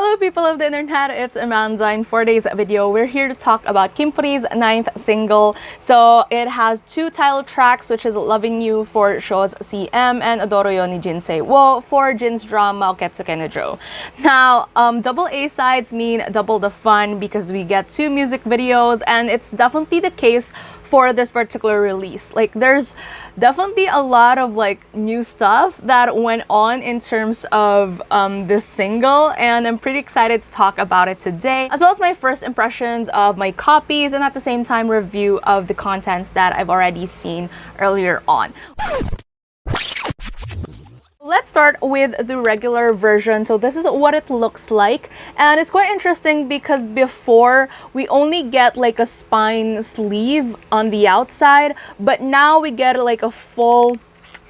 Hello people of the internet, it's BANGIN. For today's video, we're here to talk about kinpuri's 9th single. So it has two title tracks, which is Lovin You for Show's CM and踊るように人生を for Jin's drama Oketsuke no Jo. Now, double A sides mean double the fun because we get two music videos, and it's definitely the case for this particular release. Like, there's definitely a lot of like new stuff that went on in terms of this single, and I'm pretty excited to talk about it today, as well as my first impressions of my copies, and at the same time review of the contents that I've already seen earlier on. Let's start with the regular version. So this is what it looks like, and it's quite interesting because before we only get like a spine sleeve on the outside, but now we get like a full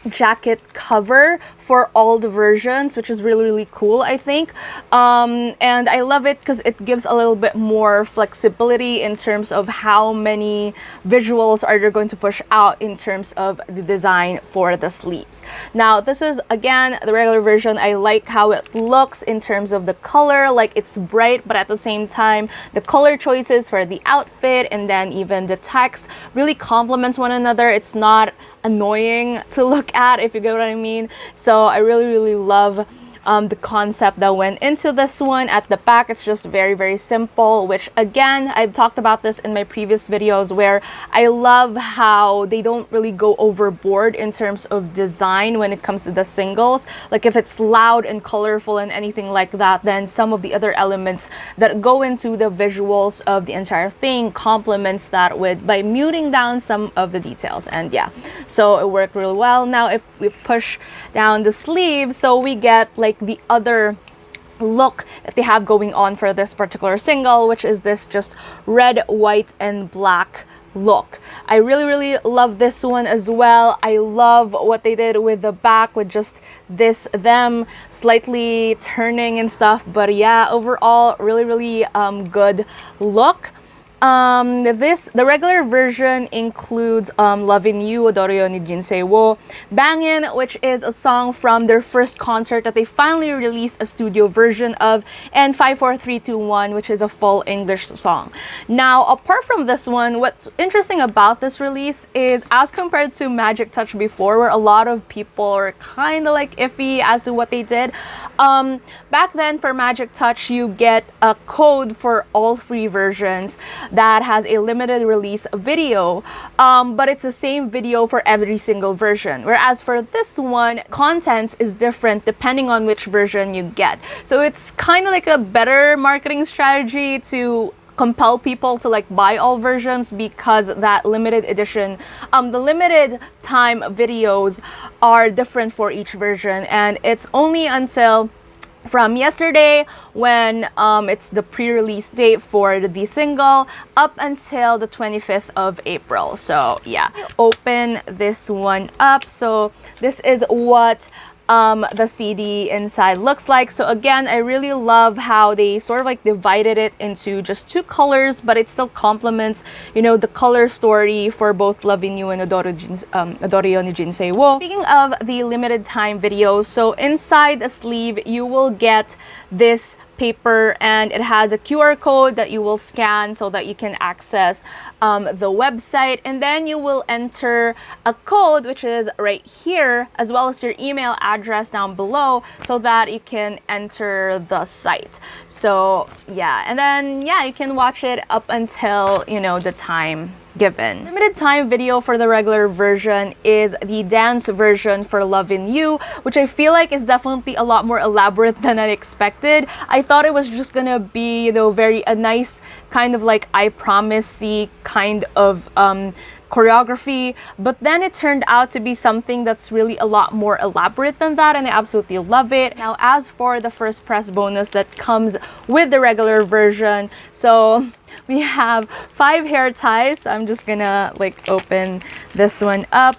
jacket cover for all the versions, which is really cool, I think. And I love it because it gives a little bit more flexibility in terms of how many visuals are they going to push out in terms of the design for the sleeves. Now, this is again the regular version. I like how it looks in terms of the color, like it's bright, but at the same time the color choices for the outfit and then even the text really complements one another. It's not annoying to look at, if you get what I mean. So I really love the concept that went into this one. At the back, it's just very simple, which again, I've talked about this in my previous videos, where I love how they don't really go overboard in terms of design when it comes to the singles. Like, if it's loud and colorful and anything like that, then some of the other elements that go into the visuals of the entire thing complements that with by muting down some of the details. And yeah, so it worked really well. Now if we push down the sleeve, so we get like the other look that they have going on for this particular single, which is this just red, white, and black look. I really love this one as well. I love what they did with the back, with just them slightly turning and stuff. But yeah, overall really good look. The regular version includes Lovin You,踊るように人生を, BANGIN, which is a song from their first concert that they finally released a studio version of, and 54321, which is a full English song. Now, apart from this one, what's interesting about this release is, as compared to Magic Touch before, where a lot of people are kind of like iffy as to what they did, back then for Magic Touch, you get a code for all three versions that has a limited release video, but it's the same video for every single version. Whereas for this one, content is different depending on which version you get. So it's kind of like a better marketing strategy to compel people to like buy all versions, because that limited edition, the limited time videos are different for each version, and it's only until from yesterday, when it's the pre-release date for the single, up until the 25th of April. So yeah, open this one up. So this is what the CD inside looks like. So again, I really love how they sort of like divided it into just two colors, but it still complements, you know, the color story for both Lovin You and踊るように人生を. Speaking of the limited time videos, so inside the sleeve you will get this paper, and it has a QR code that you will scan so that you can access the website, and then you will enter a code, which is right here, as well as your email address down below, so that you can enter the site. So yeah, and then yeah, you can watch it up until, you know, the time given. Limited time video for the regular version is the dance version for Lovin You, which I feel like is definitely a lot more elaborate than I expected. I thought it was just gonna be, you know, a nice kind of like I Promise-y kind of choreography, but then it turned out to be something that's really a lot more elaborate than that, and I absolutely love it. Now, as for the first press bonus that comes with the regular version, so we have 5 hair ties. So I'm just gonna like open this one up.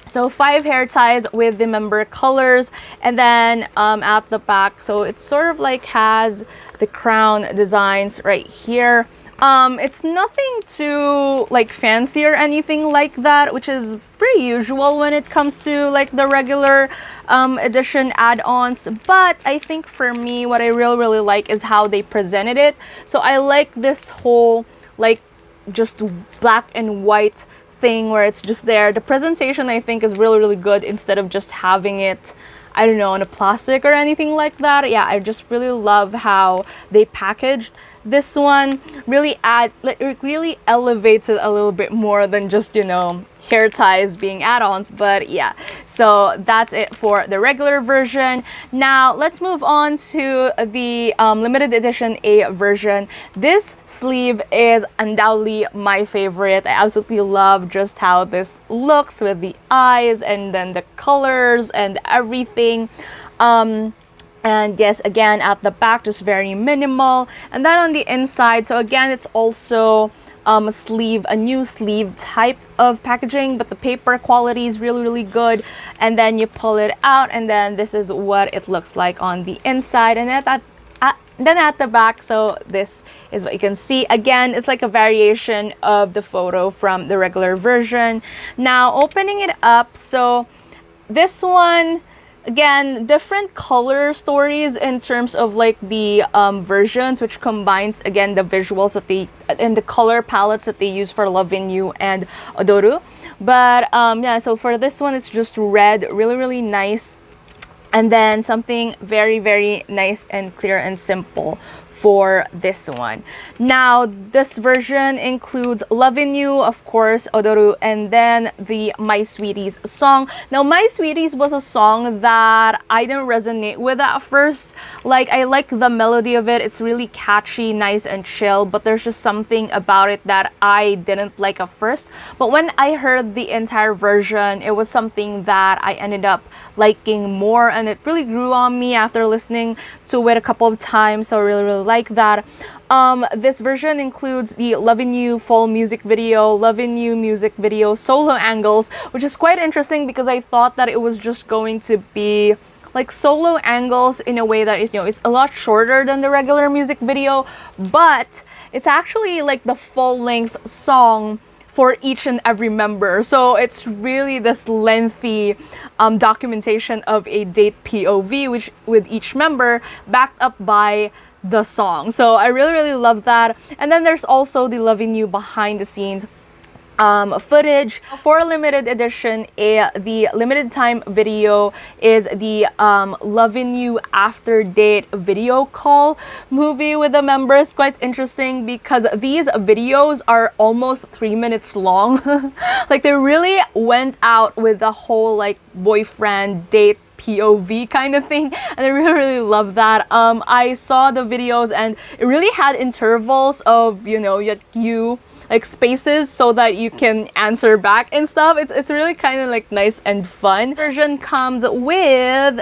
So 5 hair ties with the member colors, and then at the back, so it sort of like has the crown designs right here. It's nothing too like fancy or anything like that, which is pretty very usual when it comes to like the regular edition add-ons, but I think for me what I really like is how they presented it. So I like this whole like just black and white thing where it's just there. The presentation I think is really good instead of just having it, I don't know, on a plastic or anything like that. Yeah, I just really love how they packaged this one. Really it really elevates it a little bit more than just, you know, hair ties being add-ons. But yeah, so that's it for the regular version. Now let's move on to the limited edition A version. This sleeve is undoubtedly my favorite. I absolutely love just how this looks with the eyes and then the colors and everything. And yes, again, at the back, just very minimal. And then on the inside, so again, it's also a new sleeve type of packaging, but the paper quality is really good. And then you pull it out, and then this is what it looks like on the inside. And then at the back, so this is what you can see. Again, it's like a variation of the photo from the regular version. Now, opening it up, so this one, again, different color stories in terms of like the versions, which combines again the visuals that they and the color palettes that they use for Lovin You and Odoru. But yeah, so for this one, it's just red, really nice, and then something very nice and clear and simple for this one. Now, this version includes Lovin You, of course, Odoru, and then the My Sweeties song. Now, My Sweeties was a song that I didn't resonate with at first. Like, I like the melody of it. It's really catchy, nice, and chill, but there's just something about it that I didn't like at first. But when I heard the entire version, it was something that I ended up liking more, and it really grew on me after listening to it a couple of times. So I really like that. This version includes the Lovin You full music video, Lovin You music video, solo angles, which is quite interesting because I thought that it was just going to be like solo angles in a way that, you know, it's a lot shorter than the regular music video, but it's actually like the full-length song for each and every member. So it's really this lengthy documentation of a date POV, which with each member backed up by the song. So I really love that. And then there's also the Lovin You behind the scenes footage. For limited edition, the limited time video is the Lovin You after date video call movie with the members. Quite interesting because these videos are almost 3 minutes long. Like, they really went out with the whole like boyfriend date POV kind of thing, and I really love that. I saw the videos and it really had intervals of, you know, you like spaces so that you can answer back and stuff. It's really kind of like nice and fun. Version comes with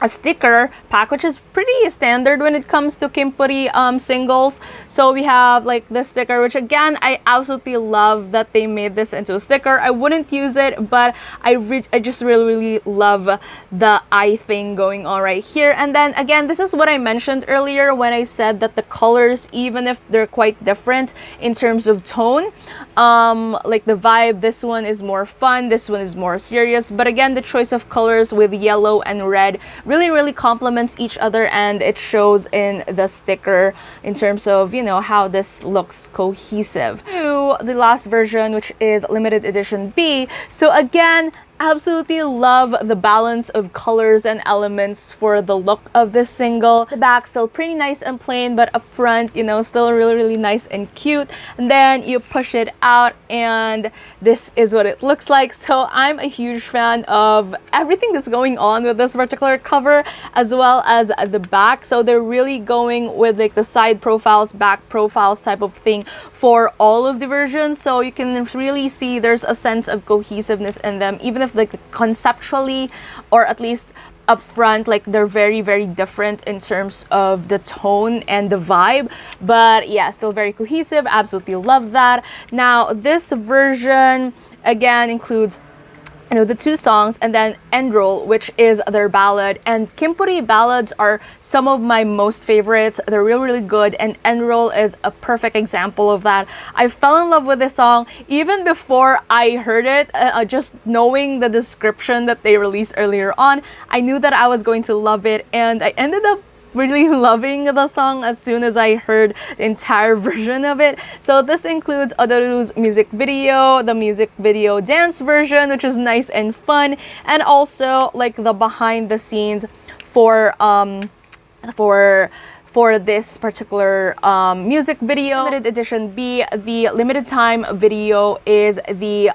a sticker pack, which is pretty standard when it comes to Kinpuri singles. So we have like this sticker, which again, I absolutely love that they made this into a sticker. I wouldn't use it, but I just really love the eye thing going on right here. And then again, this is what I mentioned earlier when I said that the colors, even if they're quite different in terms of tone, like the vibe, this one is more fun, this one is more serious. But again, the choice of colors with yellow and red really complements each other, and it shows in the sticker in terms of, you know, how this looks cohesive. To the last version, which is limited edition B. So again, absolutely love the balance of colors and elements for the look of this single. The back still pretty nice and plain, but up front, you know, still really nice and cute. And then you push it out and this is what it looks like. So I'm a huge fan of everything that's going on with this particular cover, as well as the back. So they're really going with like the side profiles, back profiles type of thing for all of the versions. So you can really see there's a sense of cohesiveness in them, even if like conceptually, or at least up front, like they're very different in terms of the tone and the vibe. But yeah, still very cohesive. Absolutely love that. Now this version again includes the two songs, and then Endroll, which is their ballad. And Kinpuri ballads are some of my most favorites. They're really, really good, and Endroll is a perfect example of that. I fell in love with this song even before I heard it. Just knowing the description that they released earlier on, I knew that I was going to love it, and I ended up really loving the song as soon as I heard the entire version of it. So this includes Odoru's music video, the music video dance version, which is nice and fun, and also like the behind the scenes for this particular music video. Limited edition B, the limited time video is the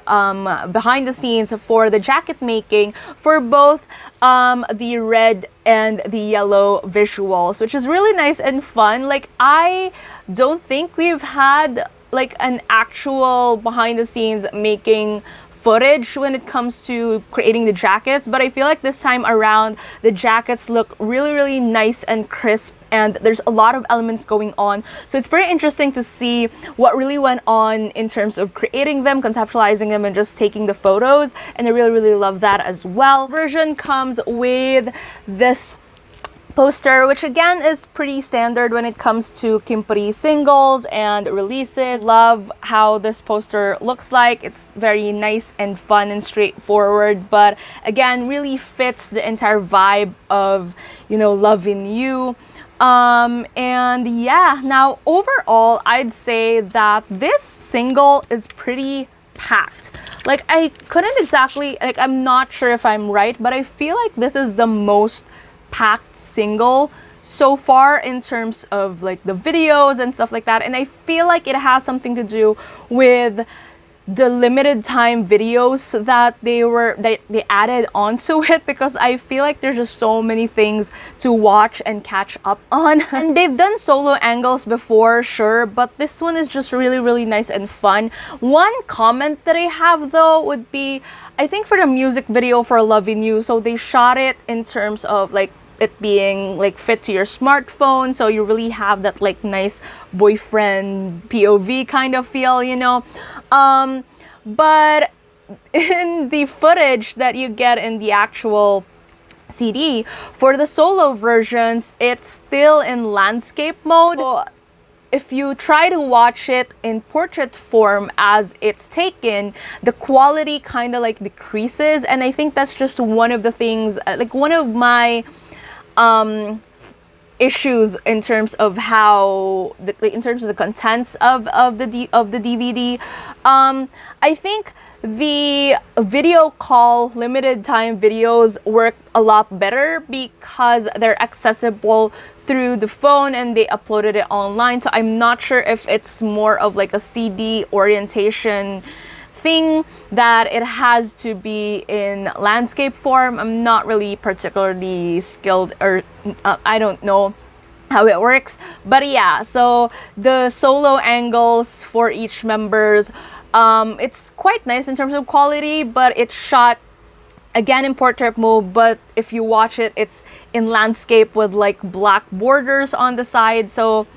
behind the scenes for the jacket making for both the red and the yellow visuals, which is really nice and fun. Like, I don't think we've had like an actual behind the scenes making footage when it comes to creating the jackets, but I feel like this time around the jackets look really, really nice and crisp, and there's a lot of elements going on. So it's pretty interesting to see what really went on in terms of creating them, conceptualizing them, and just taking the photos, and I really, really love that as well. Version comes with this poster, which again is pretty standard when it comes to Kinpuri singles and releases. Love how this poster looks like. It's very nice and fun and straightforward, but again really fits the entire vibe of, you know, Lovin You. And yeah, now overall I'd say that this single is pretty packed. Like, I couldn't exactly, like, I'm not sure if I'm right, but I feel like this is the most packed single so far in terms of like the videos and stuff like that, and I feel like it has something to do with the limited time videos that they added onto it, because I feel like there's just so many things to watch and catch up on. And they've done solo angles before, sure, but this one is just really, really nice and fun. One comment that I have though would be, I think for the music video for Lovin You, so they shot it in terms of like it being like fit to your smartphone, so you really have that like nice boyfriend POV kind of feel, you know. But in the footage that you get in the actual CD for the solo versions, it's still in landscape mode. So if you try to watch it in portrait form as it's taken, the quality kind of like decreases, and I think that's just one of the things, like one of my issues in terms of how in terms of the contents of the DVD. I think the video call limited time videos work a lot better because they're accessible through the phone and they uploaded it online. So I'm not sure if it's more of like a CD orientation thing that it has to be in landscape form. I'm not really particularly skilled, or I don't know how it works, but yeah. So the solo angles for each members, it's quite nice in terms of quality, but it's shot again in portrait mode, but if you watch it, it's in landscape with like black borders on the side. So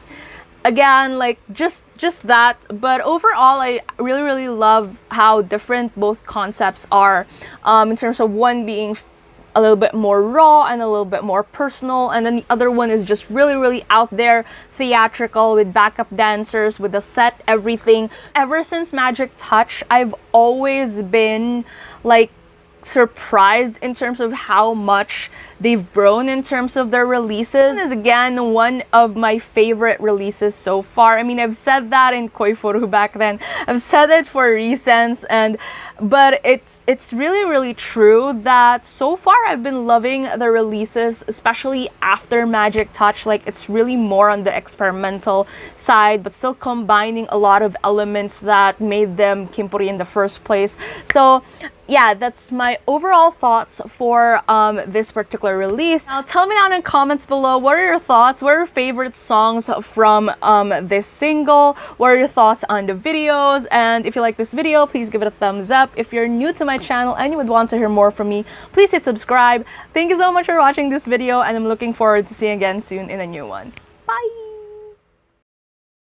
again, like just that. But overall, I really, really love how different both concepts are, in terms of one being a little bit more raw and a little bit more personal, and then the other one is just really, really out there, theatrical, with backup dancers, with the set, everything. Ever since Magic Touch, I've always been like surprised in terms of how much they've grown in terms of their releases. This is again one of my favorite releases so far. I mean, I've said that in Koifuru back then, I've said it for recents, but it's really, really true that so far I've been loving the releases, especially after Magic Touch. Like, it's really more on the experimental side, but still combining a lot of elements that made them Kinpuri in the first place. So yeah, that's my overall thoughts for this particular release. Now tell me down in comments below, what are your thoughts? What are your favorite songs from this single? What are your thoughts on the videos? And if you like this video, please give it a thumbs up. If you're new to my channel and you would want to hear more from me, please hit subscribe. Thank you so much for watching this video, and I'm looking forward to seeing you again soon in a new one. Bye!